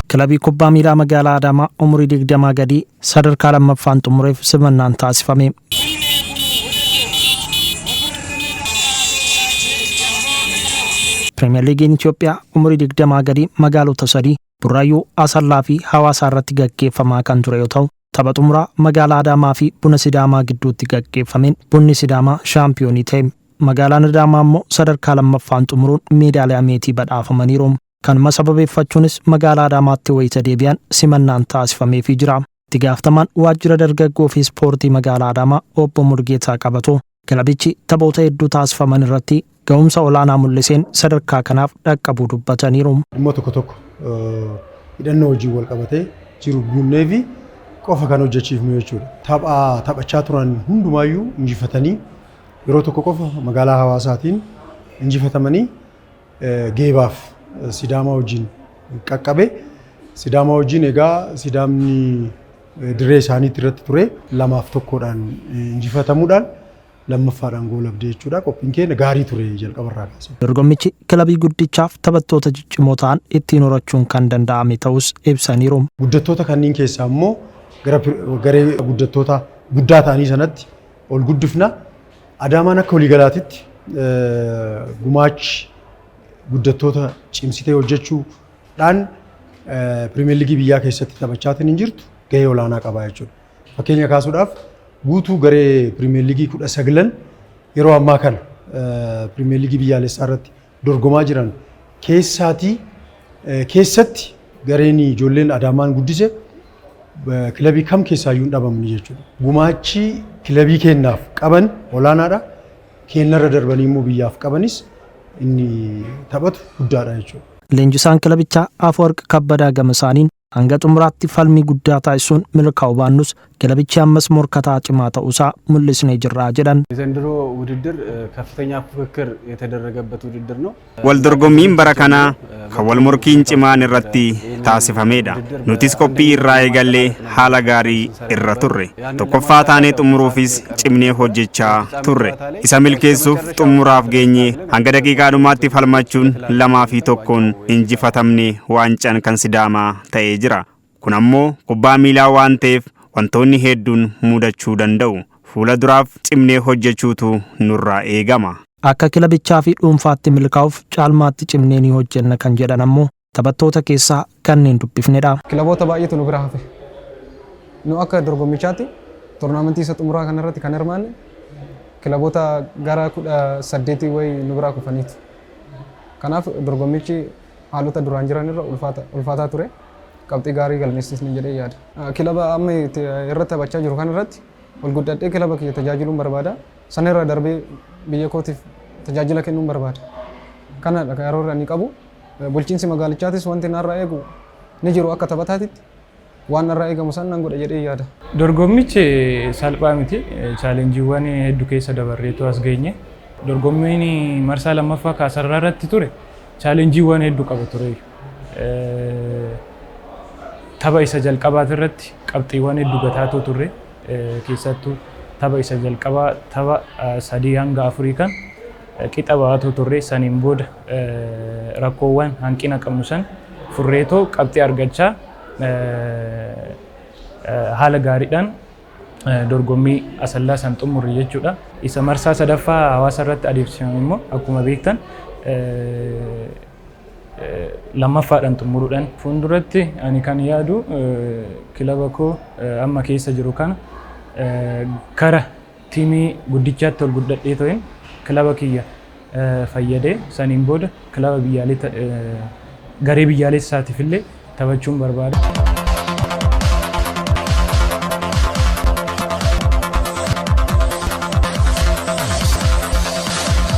kilabii kubbaa miilaa magaalaa Adaamaa umurii 20 gadii sadarkaa lammaffaan xumureef simannaan taasifame. Premier League Itoophiyaa umurii 20 gadii magaalota sadii Burraayyuu, Asallaa fi Hawaasaa irratti gaggeeffamaa kan ture yoo ta'u, tapha xumuraa magaalaa Adaamaa fi Buna Sidaamaa gidduutti gaggeeffameen Bunni Sidaamaa shaampiyoonii ta'e. Magaalaan Adaamaa immoo sadarkaa lammaffaan xumuruun meedaaliyaa meetii badhaafamaniiru. Kanuma sababeeffachuunis magaalaa Adaamaatti wayita deebi'an simannaan taasifameefii jira. Itti gaafatamaan waajjira dargaggoo fi ispoortii magaalaa Adaamaa obbo Murgeetaa Qabatoo kilabichi taphoota hedduu taasifaman irratti ga'umsa olaanaa mul'iseen sadarkaa kanaaf dhaqqabuu dubbataniiru. Dhimma tokko hidhannoo hojii wal qabatee jiru bunnee fi qofa kan hojjechiifnu jechuudha. Taphachaa turan hundumaayyuu injifatanii yeroo tokko qofa magaalaa Hawaasaatiin injifatamanii geebaaf Sidaamaa wajjin qaqqabe. Sidaamaa wajjin egaa Sidaamni dirree isaaniitti irratti ture 2-1dhaan injifatamuudhaan lammaffaadhaan goolabdee jechuudha. Qophiin keenya gaarii ture jalqabarraa kaasee. Dorgommichi kilabii guddichaaf taphattoota ciccimoo ta'an ittiin horachuun kan danda'ame ta'us ibsaniiru. Guddattoota kanneen keessaa immoo garee guddattoota guddaa ta'anii sanatti ol guddifna. Adaamaan akka waliigalaatitti gumaachi guddattoota cimsitee hojjechuudhaan Premier League biyyaa keessatti taphachaatiin hin jirtu gahee olaanaa qaba jechuudha. Fakkeenya kaasuudhaaf guutuu garee Premier League 19 yeroo ammaa kana Premier League biyyaalessaa irratti dorgomaa jiran keessatti gareen ijoolleen Adaamaan guddise kilabii kam keessaayyuu hin dhabamne jechuudha. Gumaachi kilabii kennaaf qaban olaanaadha. Kennarra darbanii immoo biyyaaf qabanis inni taphatu guddaadha jechuudha. Leenjisaan kilabichaa Afwerq Kabbadaa gama isaaniin hanga xumuraatti falmii guddaa taasisuun milkaa'uu baannus kilabichi ammas morkataa cimaa ta'uusaa mul'isnee jirra jedhan. ዘንድሮ ውድድር ከፍተኛ ፉክክር የተደረገበት ውድድር ነው። ወልዶርጎሚን በረከና ከወል ሞርኪን ጭማን irratti taasifameedha. Nutis qophii irraa eegallee haala gaarii irra turre. Tokkoffaa taanee xumuruufis cimnee hojjechaa turre. Isa milkeessuuf xumuraaf geenye hanga daqiiqaadhumaatti falmachuun 2-1 injifatamne waancaan kan Sidaamaa ta'ee jira. Kun ammoo kubbaa miilaa waan ta'eef wantoonni hedduun mudachuu danda'u. Fuula duraaf cimnee hojjechuutu nurraa eegama. Akka kilabichaa fi dhuunfaatti milkaa'uuf caalmaatti cimnee ni hojjenna kan jedhan ammoo taphattoota keessaa kanneen dubbifnedha. Kilaboota baay'eetu nu bira hafe. Nu akka dorgommichaatti toornaamentii isa xumuraa kanarratti kan hirmaanne kilaboota gara 18 wayi nu biraa kufaniitu. Kanaaf dorgommichi haalota duraan jiran irra ulfaataa ture. Qabxii gaarii galmeessisni jedhee yaada. Kilaba amma irratti taphachaa jiru kan irratti ol guddadhee kilaba kiyya tajaajiluun barbaada. Sana irra darbee biyya kootiif tajaajila kennuun barbaada. Kanadha yeroo irraa ni qabu. Bulchiinsi magaalichaatis wanti narraa eegu ni jiru akka taphataatitti waan narraa eegamu san nan godha jedhee yaada. Dorgommichi salphaa miti. Chaalenjiiwwan hedduu keessa dabarreetu as geenye. Dorgommiin marsaa lammaffaa kaasarraa irratti ture chaalenjiiwwan hedduu qaba ture. Tapha isa jalqabaati irratti qabxiiwwan hedduu gataatu turre keessattuu tapha isa jalqabaa tapha 3-4 kan qixa baatu turre saniin booda rakkoowwan hanqina qabnu san furreetoo qabxii argachaa haala gaariidhaan dorgommii Asallaa san xumurre jechuudha. Isa marsaa sadaffaa Hawaasa irratti adeemsifame immoo akkuma beektan lammaffaadhaan xumuruudhaan fuulduratti ani kan yaadu kilaba koo amma keessa jiru kana kara tiimii guddichaatti ol guddadhee ta'een kilaba kiyya fayyadee saniin booda kilaba garee biyyaalessaatiif illee taphachuun barbaada.